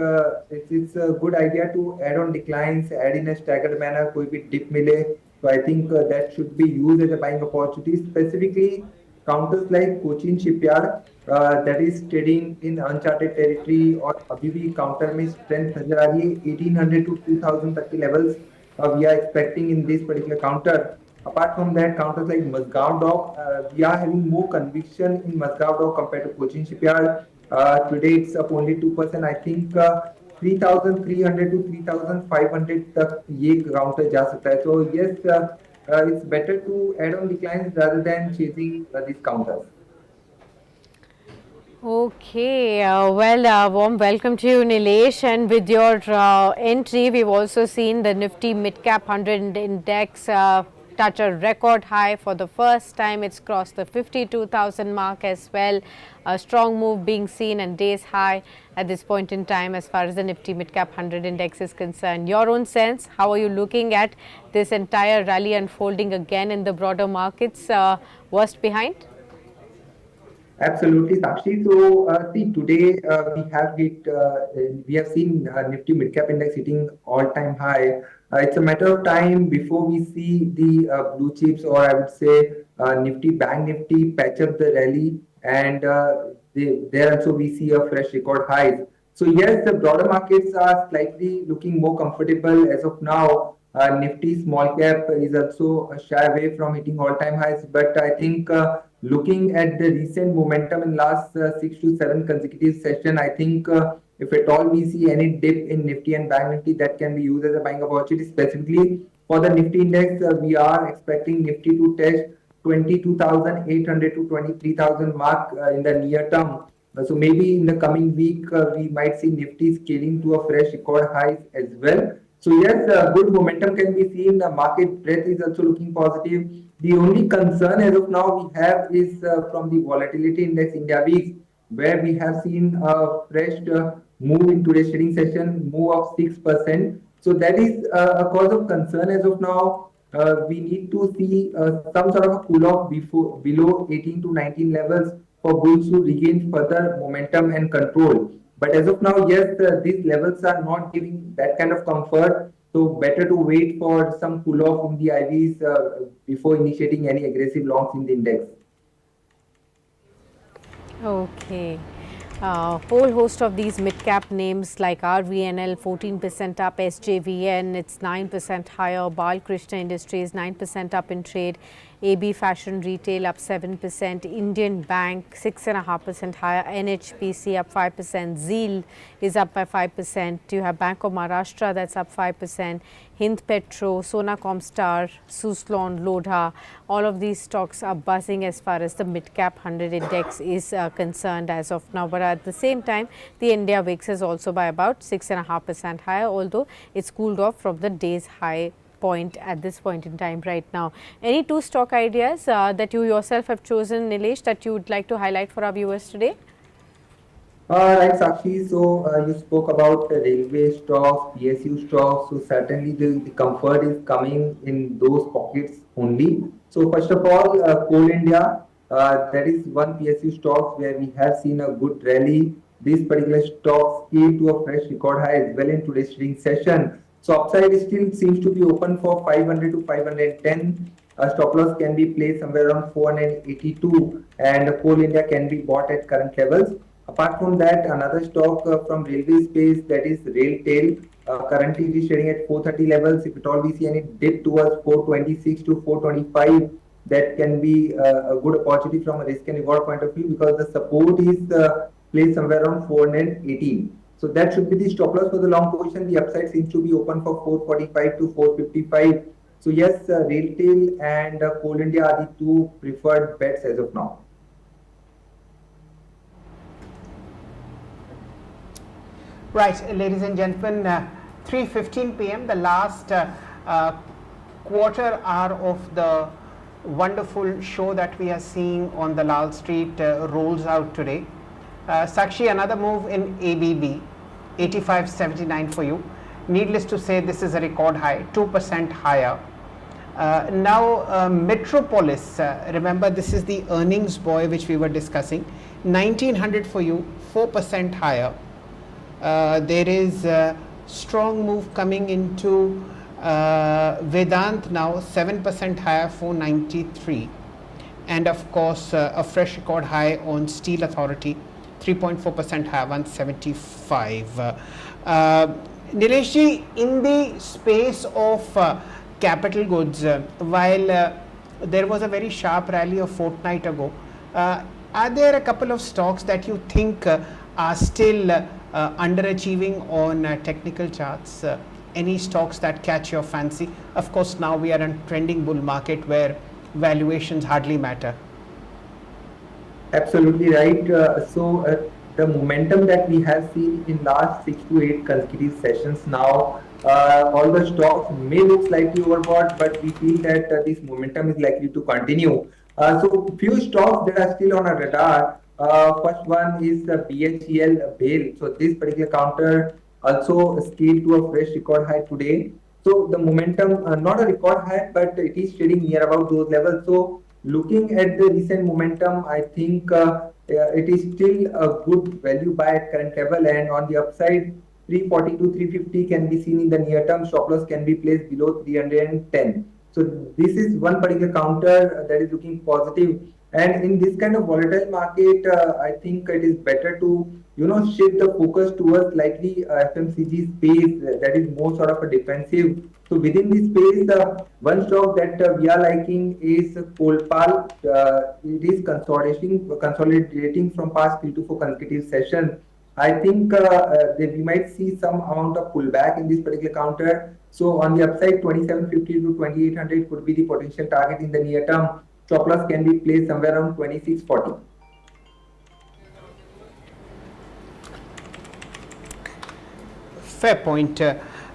it's a good idea to add on declines, add in a staggered manner. कोई भी dip मिले, so I think that should be used as a buying opportunity. Specifically, counters like Cochin Shipyard that is trading in uncharted territory और अभी भी counter में strength नजर आ रही है 1800 to 2000 तक के levels we are expecting in this particular counter. Apart from that, counters like Mazgaon Dock, we are having more conviction in Mazgaon Dock compared to Cochin Shipyard. Today it's up only 2%. I think 3,300 to 3,500 तक ये counter जा सकता है. So yes, it's better to add on declines rather than chasing these counters. Okay, warm welcome to you, Nilesh. And with your entry, we've also seen the Nifty Mid Cap 100 Index touch a record high for the first time. It's crossed the 52,000 mark as well. A strong move being seen and days high at this point in time as far as the Nifty Mid Cap 100 Index is concerned. Your own sense, how are you looking at this entire rally unfolding again in the broader markets? What's behind? Absolutely, Sakshi. So, see, today we have seen Nifty Mid Cap Index hitting all-time high. It's a matter of time before we see the blue chips, or I would say Nifty, Bank Nifty, patch up the rally, and there also we see a fresh record highs. So yes, the broader markets are slightly looking more comfortable as of now. Nifty small cap is also shy away from hitting all-time highs, but I think looking at the recent momentum in last 6 to 7 consecutive session, I think if at all we see any dip in Nifty and Bank Nifty, that can be used as a buying opportunity. Specifically for the Nifty index, we are expecting Nifty to test 22,800 to 23,000 mark in the near term. So maybe in the coming week, we might see Nifty scaling to a fresh record highs as well. So yes, good momentum can be seen. The market breadth is also looking positive. The only concern as of now we have is from the volatility index India weeks, where we have seen a fresh move in today's trading session, move of 6%. So that is a cause of concern as of now. We need to see some sort of a cool off below 18 to 19 levels for bulls to regain further momentum and control. But as of now, yes, these levels are not giving that kind of comfort. So better to wait for some cool off in the IVs before initiating any aggressive longs in the index. Okay. Whole host of these mid-cap names like RVNL 14% up, SJVN it's 9% higher, Bal Krishna Industries 9% up in trade, AB Fashion Retail up 7%, Indian Bank 6.5% higher, NHPC up 5%, Zeal is up by 5%, you have Bank of Maharashtra that's up 5%, Hind Petro, Sona Comstar, Suzlon, Lodha, all of these stocks are buzzing as far as the mid-cap 100 index is concerned as of now. But at the same time, the India VIX is also by about 6.5% higher, although it's cooled off from the day's high point at this point in time right now. Any two stock ideas that you yourself have chosen, Nilesh, that you would like to highlight for our viewers today? Right, Sakshi. So you spoke about railway stocks, PSU stocks. So certainly the comfort is coming in those pockets only. So first of all, Coal India, that is one PSU stocks where we have seen a good rally. These particular stocks came to a fresh record high as well in today's trading session. So upside still seems to be open for 500 to 510. Stop loss can be placed somewhere around 482, and Coal India can be bought at current levels. Apart from that, another stock from railway space, that is Railtail. Currently it is trading at 430 levels. If at all we see any dip towards 426 to 425, that can be a good opportunity from a risk and reward point of view, because the support is placed somewhere around 418. So that should be the stop loss for the long position. The upside seems to be open for 445 to 455. So yes, Railtail and Coal India are the two preferred bets as of now. Right, ladies and gentlemen, 3:15 p.m. the last quarter hour of the wonderful show that we are seeing on the Lal Street rolls out today. Sakshi, another move in ABB, 85.79 for you. Needless to say, this is a record high, 2% higher. Now, Metropolis, remember this is the earnings boy which we were discussing, 1900 for you, 4% higher. There is a strong move coming into Vedant now, 7% higher, 493. and of course a fresh record high on Steel Authority, 3.4% higher, 175. Nileshji, in the space of capital goods, while there was a very sharp rally a fortnight ago, are there a couple of stocks that you think are still underachieving on technical charts? Any stocks that catch your fancy? Of course, now we are in a trending bull market where valuations hardly matter. Absolutely right. The momentum that we have seen in last 6 to 8 consecutive sessions now, all the stocks may look slightly overbought, but we feel that this momentum is likely to continue. So few stocks that are still on our radar. First one is the BHEL Bale. So this particular counter also scaled to a fresh record high today. So the momentum, not a record high, but it is trading near about those levels. So looking at the recent momentum, I think it is still a good value buy at current level, and on the upside, 340 to 350 can be seen in the near term. Stop loss can be placed below 310. So this is one particular counter that is looking positive. And in this kind of volatile market, I think it is better to shift the focus towards likely FMCG space that is more sort of a defensive. So within this space, one stock that we are liking is Colpal. It is consolidating from past 3 to 4 consecutive sessions. I think that we might see some amount of pullback in this particular counter. So on the upside, 2750 to 2800 could be the potential target in the near term. Stop loss can be placed somewhere around 2640. Fair point.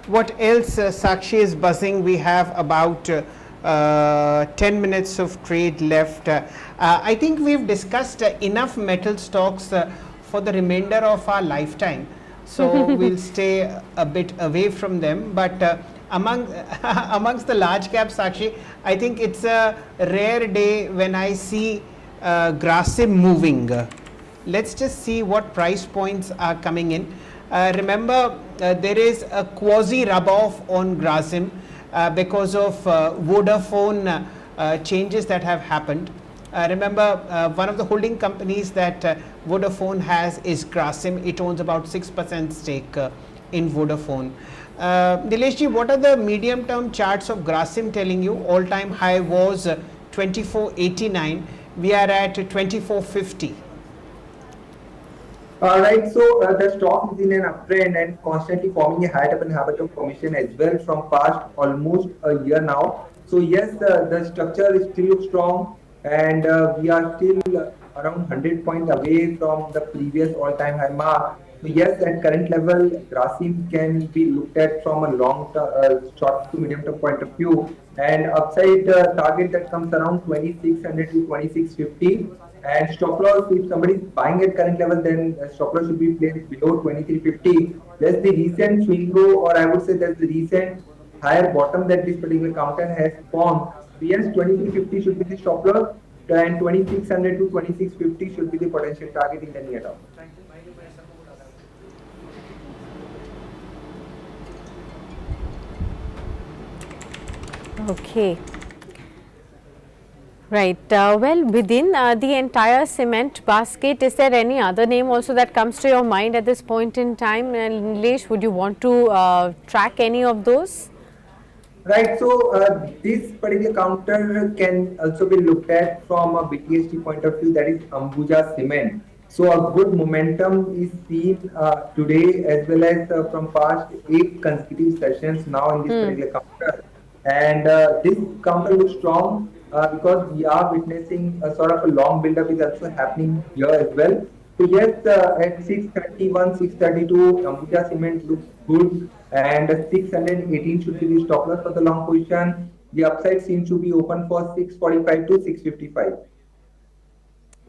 What else, Sakshi, is buzzing? We have about 10 minutes of trade left. I think we've discussed enough metal stocks for the remainder of our lifetime. So we'll stay a bit away from them. But amongst the large caps, Sakshi, I think it's a rare day when I see Grasim moving. Let's just see what price points are coming in. Remember, there is a quasi rub-off on Grasim because of Vodafone changes that have happened. Remember, one of the holding companies that Vodafone has is Grasim. It owns about 6% stake in Vodafone. Nileshji, what are the medium-term charts of Grasim telling you? All-time high was 2489. We are at 2450. Right, so the stock is in an uptrend and constantly forming a high up and habit of formation as well from past almost a year now. So yes, the structure is still strong, and we are still around 100 points away from the previous all-time high mark. So yes, at current level, Grasim can be looked at from a short to medium term point of view, and upside target that comes around 2600 to 2650. And stop loss, if somebody is buying at current level, then stop loss should be placed below 2350. That's the recent swing low, or I would say that's the recent higher bottom that this particular counter has formed. So yes, 2350 should be the stop loss, and 2600 to 2650 should be the potential target in the near term. Okay. Right. Well, within the entire cement basket, is there any other name also that comes to your mind at this point in time? Nilesh, would you want to track any of those? Right. So this particular counter can also be looked at from a BTST point of view, that is Ambuja Cement. So a good momentum is seen today as well as from past 8 consecutive sessions now in this particular counter. And this counter looks strong because we are witnessing a sort of a long build-up is also happening here as well. So yes, at 631, 632, Ambuja Cement looks good, and 618 should be the stop loss for the long position. The upside seems to be open for 645 to 655.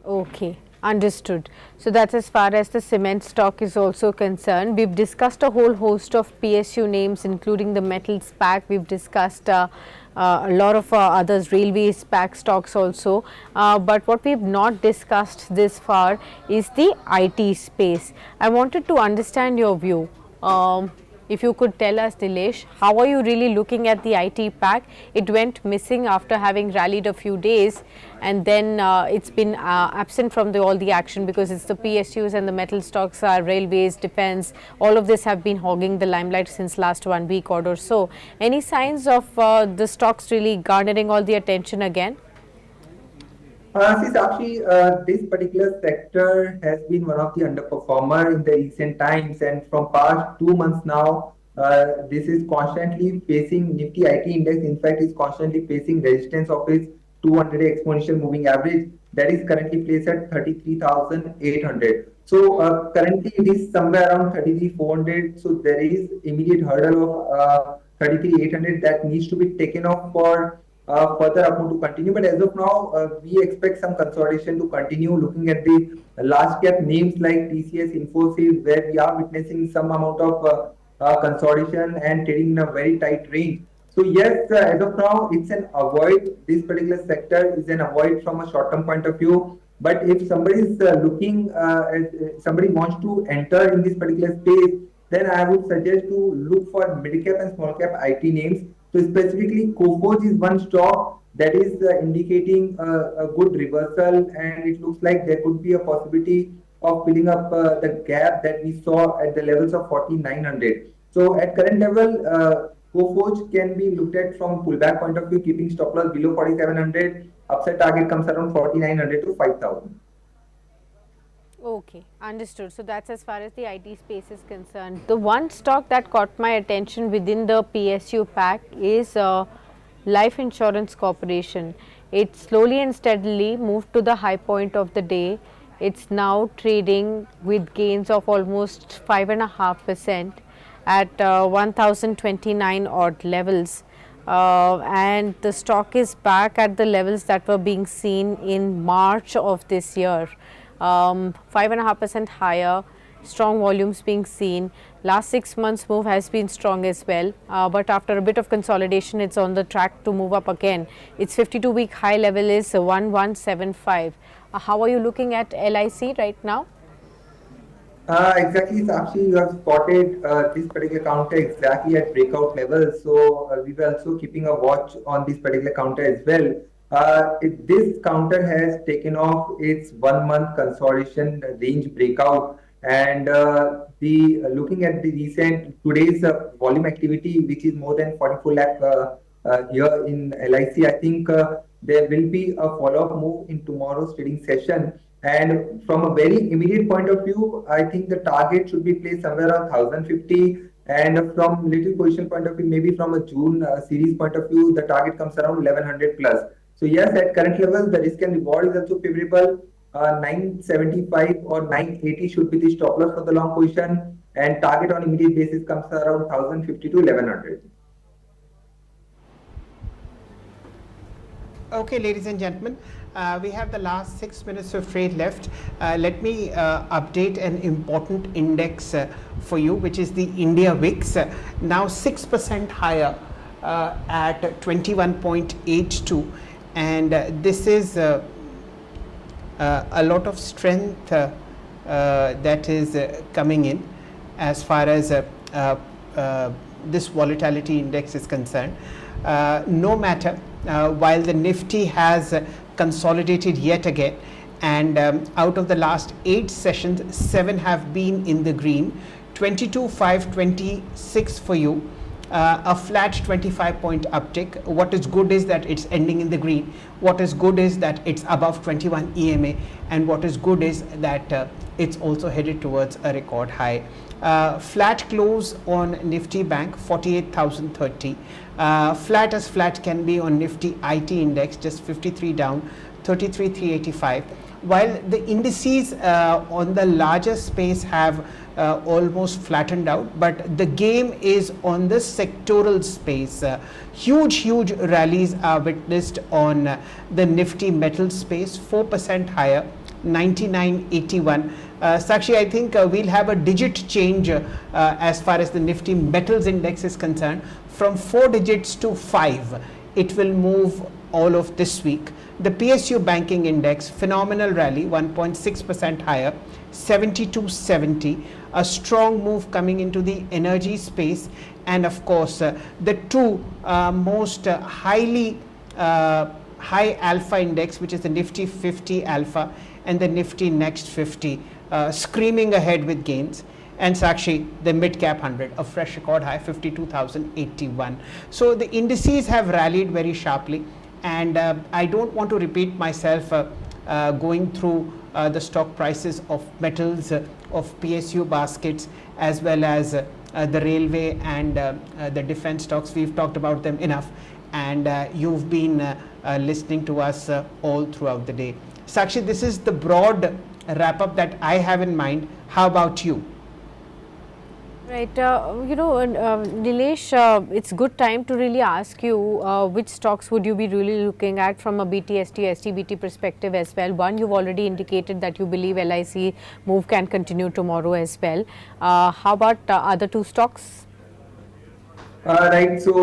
Okay. Understood. So that's as far as the cement stock is also concerned. We've discussed a whole host of PSU names, including the metals pack. We've discussed a lot of others, railways pack stocks also. But what we've not discussed this far is the IT space. I wanted to understand your view. If you could tell us, Dilesh, how are you really looking at the IT pack? It went missing after having rallied a few days, and then it's been absent from all the action because it's the PSUs and the metal stocks are railways, defense, all of this have been hogging the limelight since last 1 week or so. Any signs of the stocks really garnering all the attention again? See, Sakshi, this particular sector has been one of the underperformer in the recent times, and from past 2 months now, this is constantly facing Nifty IT index. In fact, is constantly facing resistance of its 200 exponential moving average that is currently placed at 33,800. So currently it is somewhere around 33,400. So there is immediate hurdle of 33,800 that needs to be taken off for further upmove to continue. But as of now, we expect some consolidation to continue. Looking at the large cap names like TCS, Infosys, where we are witnessing some amount of consolidation and trading in a very tight range. So yes, as of now, it's an avoid. This particular sector is an avoid from a short-term point of view. But if somebody is somebody wants to enter in this particular space, then I would suggest to look for mid-cap and small-cap IT names. So specifically, Coforge is one stock that is indicating a good reversal, and it looks like there could be a possibility of filling up the gap that we saw at the levels of 4,900. So at current level, Coforge can be looked at from pullback point of view, keeping stop loss below 4,700. Upside target comes around 4,900 to 5,000. Okay, understood. So that's as far as the IT space is concerned. The one stock that caught my attention within the PSU pack is Life Insurance Corporation. It slowly and steadily moved to the high point of the day. It's now trading with gains of almost 5.5% at 1,029 odd levels. And the stock is back at the levels that were being seen in March of this year. 5.5% higher, strong volumes being seen. Last 6 months move has been strong as well, but after a bit of consolidation, it's on the track to move up again. Its 52-week high level is 1175. How are you looking at LIC right now? Exactly, Sakshi, you have spotted this particular counter exactly at breakout level. So we were also keeping a watch on this particular counter as well. This counter has taken off its 1 month consolidation range breakout, and looking at the recent today's volume activity, which is more than 44 lakh here in LIC, I think there will be a follow-up move in tomorrow's trading session. And from a very immediate point of view, I think the target should be placed somewhere around 1,050. And from little position point of view, maybe from a June series point of view, the target comes around 1100 plus. So yes, at current level, the risk and reward is also favorable. 975 or 980 should be the stop loss for the long position, and target on immediate basis comes around 1050 to 1100. Okay, ladies and gentlemen, we have the last 6 minutes of trade left. Let me update an important index for you, which is the India VIX, now 6% higher at 21.82, and this is a lot of strength that is coming in as far as this volatility index is concerned. No matter, while the Nifty has consolidated yet again, and out of the last 8 sessions, 7 have been in the green, 22,526 for you, a flat 25-point uptick. What is good is that it's ending in the green. What is good is that it's above 21 EMA, and what is good is that it's also headed towards a record high. Flat close on Nifty Bank, 48,030. Flat as flat can be on Nifty IT index, just 53 down, 33,385. While the indices on the larger space have almost flattened out, but the game is on the sectoral space. Huge rallies are witnessed on the Nifty metal space, 4% higher, 99.81. Sakshi, I think we'll have a digit change as far as the Nifty metals index is concerned. From 4 digits to 5, it will move all of this week. The PSU banking index, phenomenal rally, 1.6% higher, 7270. A strong move coming into the energy space, and of course the two most high alpha index, which is the Nifty 50 alpha and the Nifty Next 50, screaming ahead with gains. And Sakshi, the mid cap 100, a fresh record high, 52,081. So the indices have rallied very sharply, and I don't want to repeat myself going through the stock prices of metals, of PSU baskets, as well as the railway and the defense stocks. We've talked about them enough, and you've been listening to us all throughout the day. Sakshi, this is the broad wrap up that I have in mind. How about you? Right, Nilesh, it's good time to really ask you which stocks would you be really looking at from a BTST, STBT perspective as well. One, you've already indicated that you believe LIC move can continue tomorrow as well. How about other two stocks? Right, so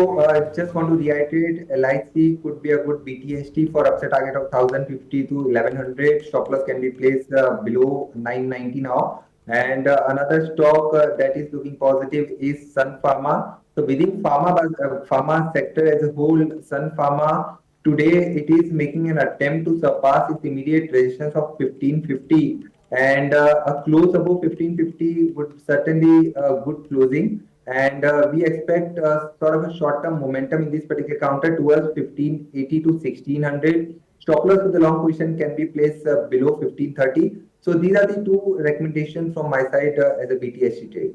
just want to reiterate, LIC could be a good BTST for upside target of 1050 to 1100. Stop loss can be placed below 990 now. And another stock that is looking positive is Sun Pharma. So within pharma sector as a whole, Sun Pharma today it is making an attempt to surpass its immediate resistance of 1550, and a close above 1550 would certainly good closing. And we expect sort of a short-term momentum in this particular counter towards 1580 to 1600. Stop loss with the long position can be placed below 1530. So these are the two recommendations from my side as a BTST trade.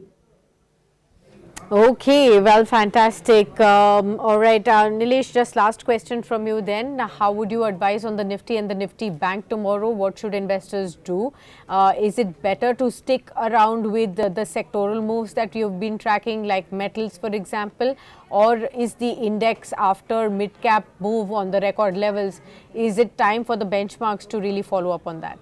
Okay, well, fantastic. All right, Nilesh, just last question from you then. How would you advise on the Nifty and the Nifty Bank tomorrow? What should investors do? Is it better to stick around with the sectoral moves that you've been tracking, like metals, for example? Or is the index after mid-cap move on the record levels, is it time for the benchmarks to really follow up on that?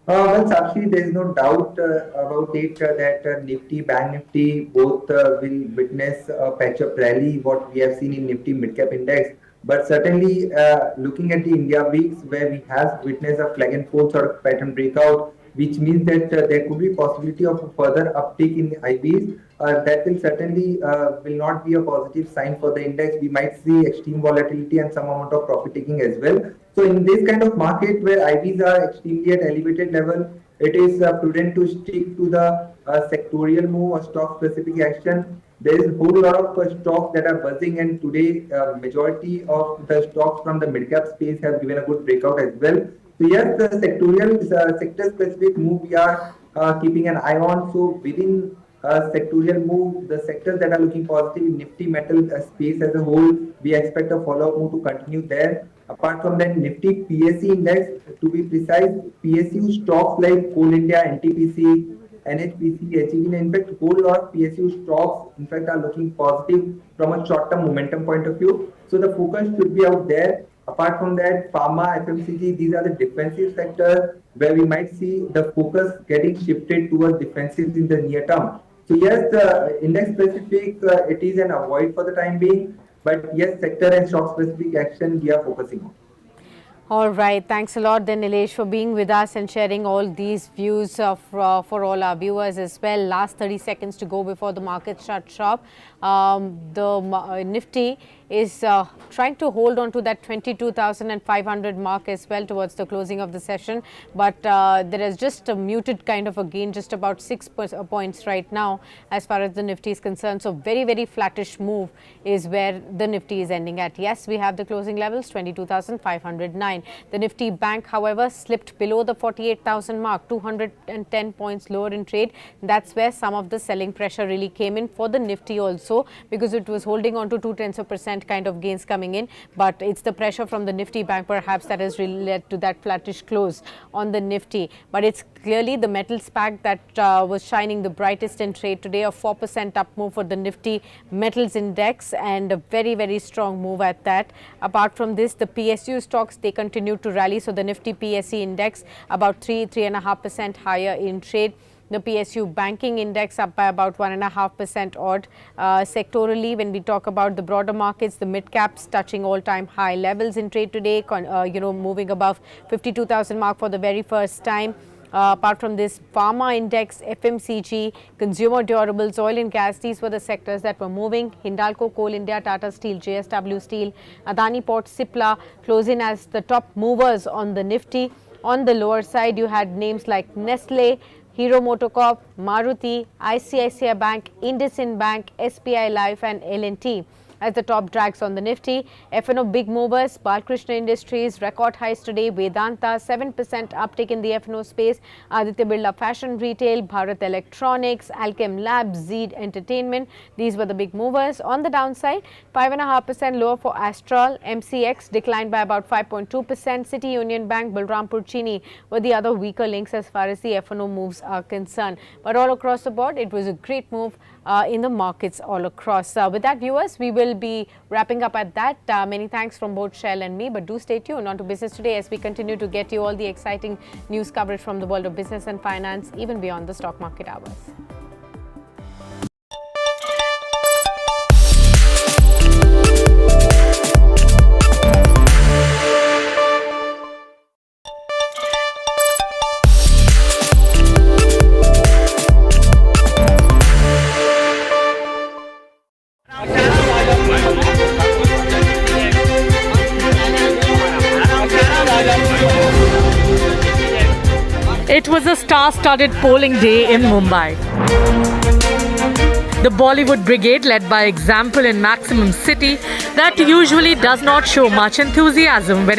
Well, Sakshi, there is no doubt about it that Nifty, Bank Nifty both will witness a patch-up rally, what we have seen in Nifty Midcap Index. But certainly, looking at the India weeks, where we have witnessed a flag and fold sort of pattern breakout, which means that there could be possibility of a further uptick in IBs. That will certainly will not be a positive sign for the index. We might see extreme volatility and some amount of profit taking as well. So in this kind of market where IBs are extremely at elevated level, it is prudent to stick to the sectorial move or stock specific action. There is a whole lot of stocks that are buzzing, and today majority of the stocks from the mid-cap space have given a good breakout as well. So yes, the sectorial sector specific move we are keeping an eye on. So within sectorial move, the sectors that are looking positive in Nifty metal space as a whole, we expect a follow-up move to continue there. Apart from that, Nifty PSE index, to be precise, PSU stocks like Coal India, NTPC, NHPC, HEG, in fact, whole lot of PSU stocks, in fact, are looking positive from a short-term momentum point of view. So the focus should be out there. Apart from that, pharma, FMCG, these are the defensive sectors where we might see the focus getting shifted towards defensives in the near term. So yes, the index specific, it is an avoid for the time being. But yes, sector and stock specific action we are focusing on. All right. Thanks a lot, then, Nilesh, for being with us and sharing all these views for all our viewers as well. Last 30 seconds to go before the market shuts shop. The Nifty is trying to hold on to that 22,500 mark as well towards the closing of the session. But there is just a muted kind of a gain, just about 6 points right now as far as the Nifty is concerned. So very, very flattish move is where the Nifty is ending at. Yes, we have the closing levels, 22,509. The Nifty Bank, however, slipped below the 48,000 mark, 210 points lower in trade. That's where some of the selling pressure really came in for the Nifty also, because it was holding on to 0.2% kind of gains coming in. But it's the pressure from the Nifty Bank perhaps that has really led to that flattish close on the Nifty. But it's clearly the metals pack that was shining the brightest in trade today, a 4% up move for the Nifty metals index, and a very, very strong move at that. Apart from this, the PSU stocks, they continue to rally. So the Nifty PSE index about 3.5% higher in trade. The PSU banking index up by about 1.5% odd. Sectorally, when we talk about the broader markets, the mid caps touching all-time high levels in trade today, moving above 52,000 mark for the very first time. Apart from this, pharma index, FMCG, consumer durables, oil and gas, these were the sectors that were moving. Hindalco, Coal India, Tata Steel, JSW Steel, Adani Port, Cipla closing as the top movers on the Nifty. On the lower side, you had names like Nestle, Hero Motocorp, Maruti, ICICI Bank, IndusInd Bank, SBI Life and L&T. As the top drags on the Nifty, F&O big movers, Bal Krishna Industries, record highs today, Vedanta, 7% uptick in the F&O space, Aditya Birla Fashion Retail, Bharat Electronics, Alchem Labs, Zeed Entertainment, these were the big movers. On the downside, 5.5% lower for Astral, MCX declined by about 5.2%, City Union Bank, Balrampur Chini were the other weaker links as far as the F&O moves are concerned. But all across the board, it was a great move in the markets all across. With that, viewers, we will be wrapping up at that. Many thanks from both Shell and me, but do stay tuned on to Business Today as we continue to get you all the exciting news coverage from the world of business and finance, even beyond the stock market hours. It was a star-studded polling day in Mumbai. The Bollywood brigade led by example in Maximum City that usually does not show much enthusiasm when